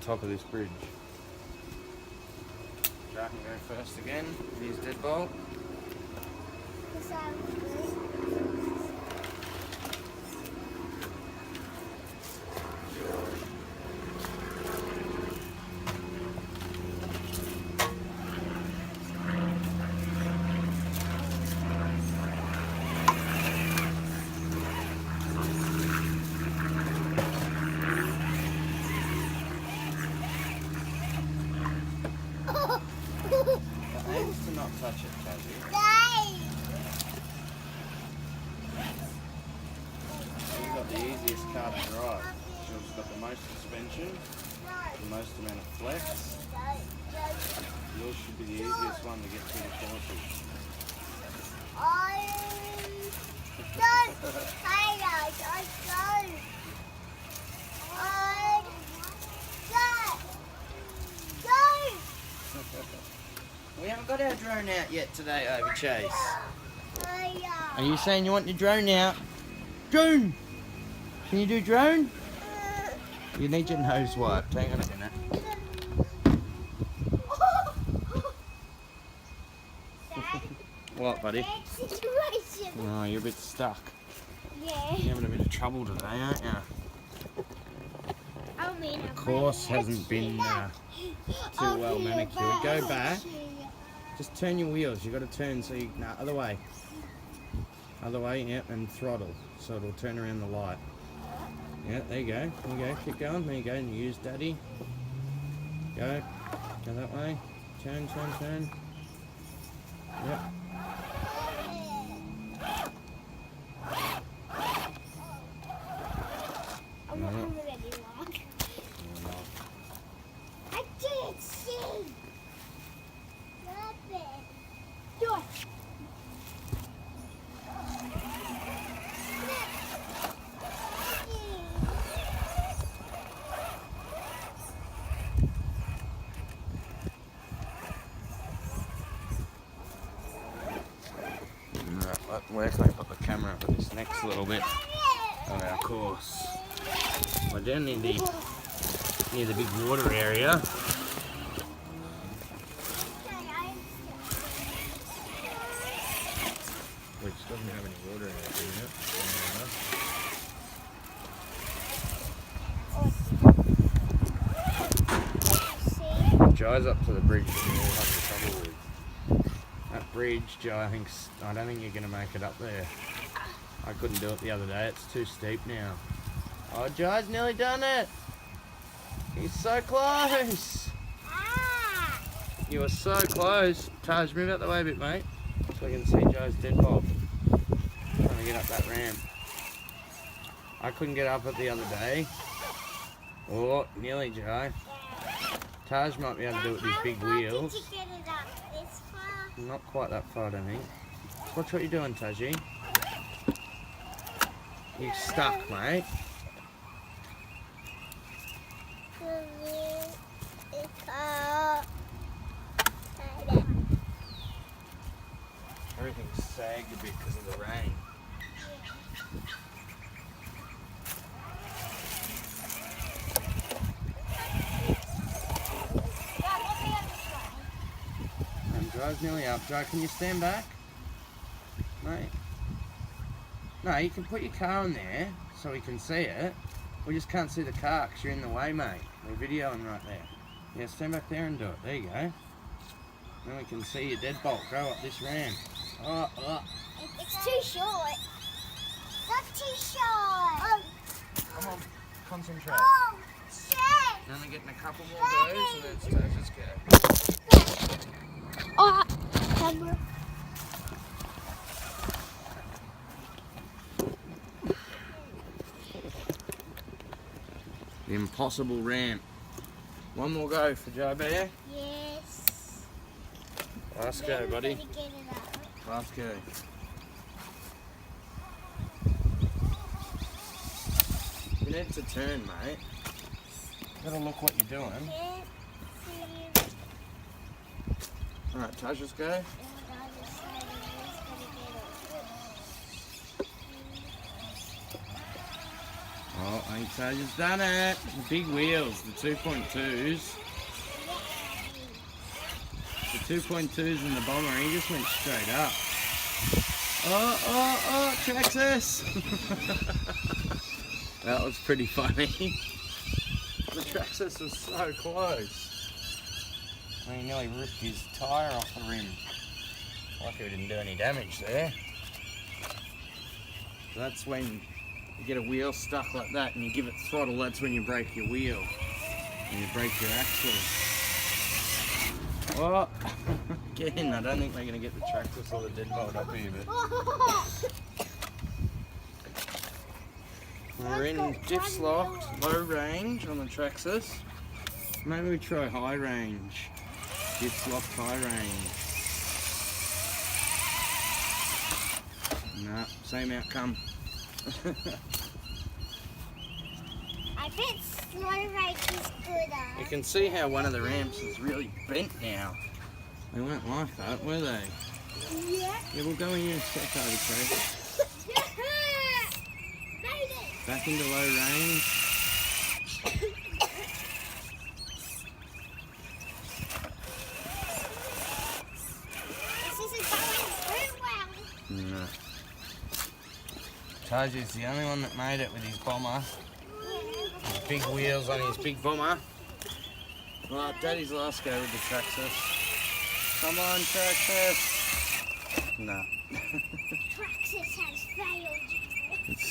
top of this bridge. Jack can go first again. Here's deadbolt. Aims to not touch it, Tazzy. You've got the easiest car to drive. It's got the most suspension, the most amount of flex. Yours should be the easiest one to get through the courses. We haven't got our drone out yet today, over Chase. Are you saying you want your drone out? Drone! Can you do drone? You need your nose wiped. Hang on a minute. What, buddy? Oh, you're a bit stuck. Yeah. You're having a bit of trouble today, aren't you? The course hasn't been too well manicured. Go back. Just turn your wheels. You've got to turn so you... No, other way. Other way, yep, and throttle. So it'll turn around the light. Yeah, there you go. There you go. Keep going. There you go. And use daddy. Go. Go that way. Turn, turn, turn. Yep. I didn't see. Nothing. Do it. Where can I put the camera for this next little bit of our course? We're down near the big water area. Which doesn't have any water in it. Jai's up to the bridge and we'll have trouble with. That bridge, Jai, I don't think you're going to make it up there. I couldn't do it the other day, it's too steep now. Oh, Jai's nearly done it! He's so close! You were so close. Taj, move out the way a bit, mate, so I can see Jai's deadbolt. Trying to get up that ramp. I couldn't get up it the other day. Oh, nearly, Jai. Taj might be able to do it with these big wheels. Did you get it up this far? Not quite that far, I don't think. Watch what you're doing, Taji. You're stuck, mate. Everything's sagged a bit because of the rain. Jai's nearly up. Jai, can you stand back? Mate. No, you can put your car in there so we can see it. We just can't see the car because you're in the way, mate. We're videoing right there. Yeah, stand back there and do it. There you go. Then we can see your deadbolt go up this ramp. Oh, oh. It's too short. Not too short. Come on, concentrate. Oh, shit. You're only getting a couple more goes and then it's Taja's go. Oh, camera. The impossible ramp. One more go for Joe Bear. Yes. Last go, buddy. Get it up. Last go. You need to turn, mate. You gotta look what you're doing. Can't see. Alright, Taja's go. Oh, I think Sarge's done it. The big wheels, the 2.2s. The 2.2s in the bomber, he just went straight up. Oh, Traxxas! That was pretty funny. The Traxxas was so close. I mean, he nearly ripped his tyre off the rim. Lucky we didn't do any damage there. That's when you get a wheel stuck like that and you give it throttle, that's when you break your wheel. And you break your axle. Oh, again, I don't think we're going to get the Traxxas or the deadbolt up here, but we're in diffs locked, low range on the Traxxas. Maybe we try high range. Diffs locked, high range. Nah, same outcome. I bet slow range is gooder. You can see how one of the ramps is really bent now. They weren't like that, were they? Yeah. Yeah, we'll go in here and check over, Trace. Made it. Back into low range. This isn't going too well. No. Taji's the only one that made it with his bomber. His big wheels on his big bomber. Well, Daddy's last go with the Traxxas. Come on, Traxxas. No. Traxxas has failed you. It's